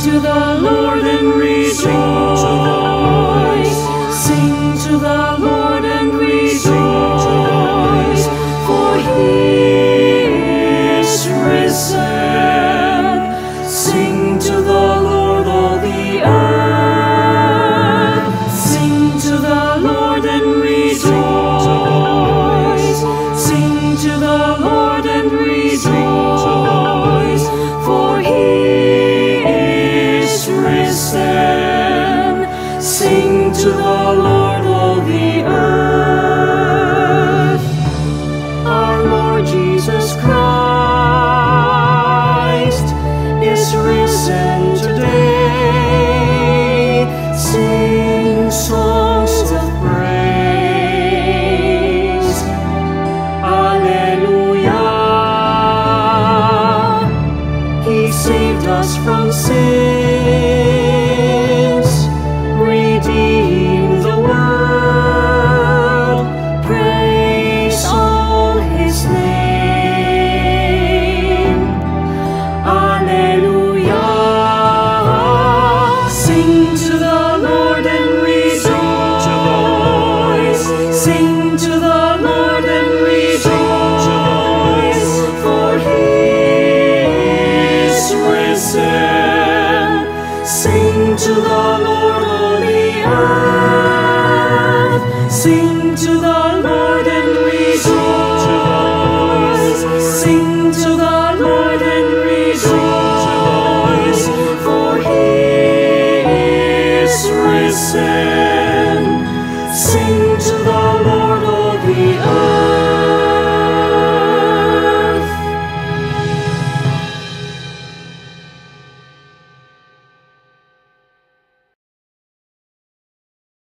to the Lord and rejoice. Sing to the Lord and rejoice, for He is risen. Sing to the Lord, all the earth. Sing to the Lord and rejoice. Sing to the Lord and rejoice, for He is risen. Sing to the Lord, all the earth. Our Lord Jesus Christ is risen today. Sing songs of praise. Alleluia. He saved us from sins, redeemed the world. Praise all His name. Alleluia. Sing to the Lord and rejoice. Sing to the Lord and rejoice, for He is risen. Sing to the Lord, all the earth. Sing to the Lord and rejoice. Sing to the Lord and rejoice, for He is risen.